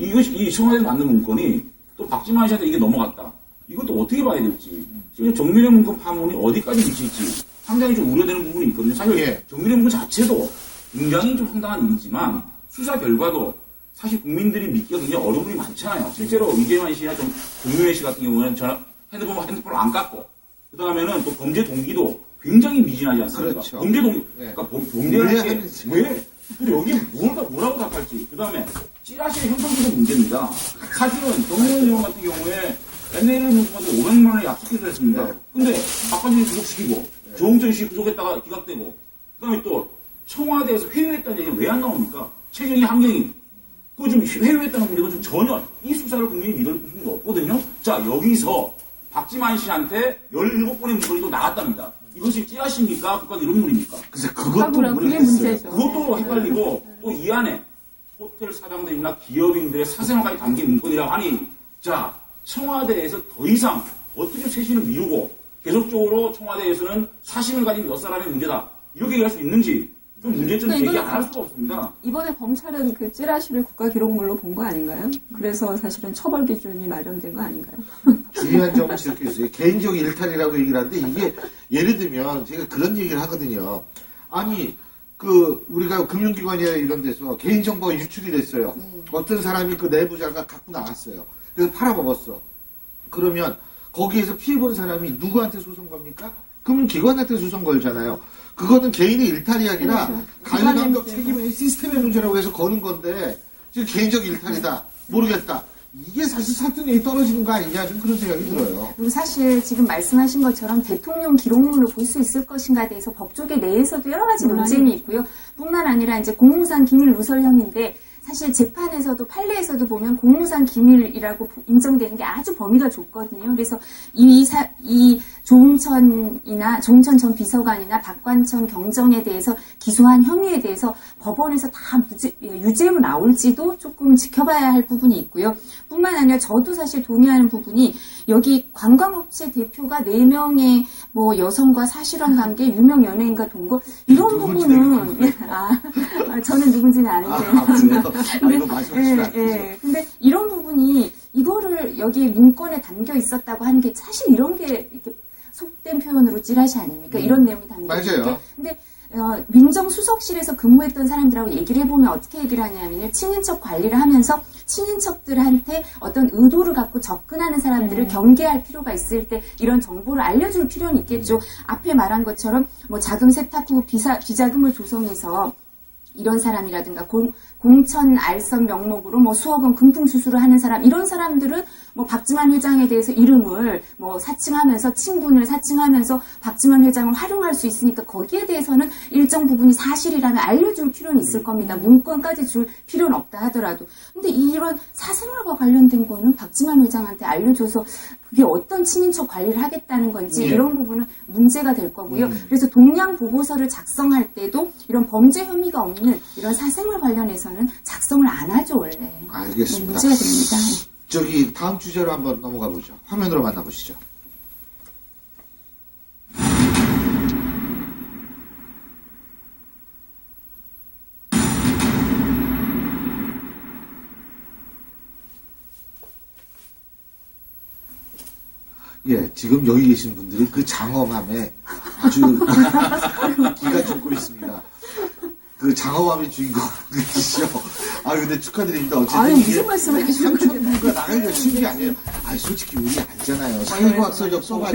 이것이, 이 청와대에서 만든 문건이 또 박지만 씨한테 이게 넘어갔다. 이것도 어떻게 봐야 될지. 지금 정밀의 문건 파문이 어디까지 미칠지 상당히 좀 우려되는 부분이 있거든요. 사실 예. 정밀의 문건 자체도 굉장히 좀 황당한 일이지만 수사 결과도 사실 국민들이 믿기가 굉장히 어려운 부분이 많잖아요. 실제로 이재만 씨나 좀 정유회 씨 같은 경우는 핸드폰을 안 깎고 그 다음에는 또 범죄 동기도 굉장히 미진하지 않습니까? 그렇죠. 범죄 동기, 네. 그러니까 범죄라는 게 하는지. 왜? 근데 여기에 뭐라고 답할지. 그 다음에 찌라시의 형성기도 문제입니다. 사실은 정유회 의원 같은 경우에 NLL 문건한테 500만 원을 약속해서 했습니다. 네. 근데 박관진 구속시키고 조홍천 씨 구속했다가 기각되고 그 다음에 또 청와대에서 회유했다는 얘기가 왜 안 나옵니까? 최경희 한경희 그거 좀 회유했다는 문제가 좀 전혀 이 수사를 국민이 믿을 수가 없거든요. 자 여기서 박지만 씨한테 17번의 문건이 또 나왔답니다. 이것이 찌라시입니까? 국가 이론물입니까? 그래서 그것도 그게 모르겠어요. 문제죠. 그것도 헷갈리고 또 이 안에 호텔 사장들이나 기업인들의 사생활까지 담긴 문건이라고 하니 자 청와대에서 더 이상 어떻게 쇄신을 미루고 계속적으로 청와대에서는 사심을 가진 몇 사람의 문제다 이렇게 얘기할 수 있는지 좀 문제점 그러니까 제기 안 할 수가 없습니다. 이번에 검찰은 그 찌라시를 국가기록물로 본 거 아닌가요? 그래서 사실은 처벌 기준이 마련된 거 아닌가요? 중요한 점은 이렇게 있어요. 개인적 일탈이라고 얘기를 하는데 이게 예를 들면 제가 그런 얘기를 하거든요. 아니 우리가 금융기관이나 이런 데서 개인정보가 유출이 됐어요. 어떤 사람이 그 내부자가 갖고 나갔어요. 그래서 팔아먹었어. 그러면 거기에서 피해본 사람이 누구한테 소송 겁니까? 금융기관한테 소송 걸잖아요. 그거는 개인의 일탈이 아니라 그렇죠. 관리감독 기관의 책임의 시스템의 문제라고 해서 거는 건데 지금 개인적 일탈이다. 모르겠다. 이게 사실 설득력이 떨어지는 거 아니냐 좀 그런 생각이 들어요. 그리고 사실 지금 말씀하신 것처럼 대통령 기록물로 볼 수 있을 것인가에 대해서 법조계 내에서도 여러 가지 논쟁이 있고요. 뿐만 아니라 이제 공무상 기밀 누설형인데 사실 재판에서도 판례에서도 보면 공무상 기밀이라고 인정되는 게 아주 범위가 좁거든요. 그래서 이 조홍천 전 비서관이나 박관천 경정에 대해서 기소한 혐의에 대해서 법원에서 다 유죄로 나올지도 조금 지켜봐야 할 부분이 있고요. 뿐만 아니라 저도 사실 동의하는 부분이 여기 관광업체 대표가 4명의 뭐 여성과 사실혼 관계, 유명 연예인과 동거 이런 부분은 저는 누군지는 아는데. 그래요? 이거 말씀하시면 안 되죠. 근데 이런 부분이 이거를 여기 문건에 담겨 있었다고 하는 게 사실 이런 게 이렇게 속된 표현으로 찌라시 아닙니까? 이런 내용이 담겨 있는 게. 근데 민정수석실에서 근무했던 사람들하고 얘기를 해보면 어떻게 얘기를 하냐면요. 친인척 관리를 하면서 친인척들한테 어떤 의도를 갖고 접근하는 사람들을 경계할 필요가 있을 때 이런 정보를 알려줄 필요는 있겠죠. 앞에 말한 것처럼 뭐 자금 세탁 후 비자금을 조성해서 이런 사람이라든가 공천 알선 명목으로 뭐 수억 원 금품 수수를 하는 사람 이런 사람들은 뭐 박지만 회장에 대해서 이름을 뭐 사칭하면서 친분을 사칭하면서 박지만 회장을 활용할 수 있으니까 거기에 대해서는 일정 부분이 사실이라면 알려줄 필요는 있을 겁니다. 문건까지 줄 필요는 없다 하더라도. 근데 이런 사생활과 관련된 거는 박지만 회장한테 알려줘서 그게 어떤 친인척 관리를 하겠다는 건지 이런 부분은 문제가 될 거고요. 그래서 동양 보고서를 작성할 때도 이런 범죄 혐의가 없는 이런 사생활 관련해서는 작성을 안 하죠 원래. 알겠습니다. 문제가 됩니다. 저기 다음 주제로 한번 넘어가 보죠. 화면으로 만나보시죠. 예, 지금 여기 계신 분들이 그 장엄함에 아주 기가 죽고 있습니다. 그 장엄함의 주인공이시죠. 근데 축하드립니다. 어쨌든 무슨 말씀을 해주는 거예요? 3,000부가 나가기가 쉬운 게 아니에요. 솔직히 우리 알잖아요. 사회과학 서적 써가지고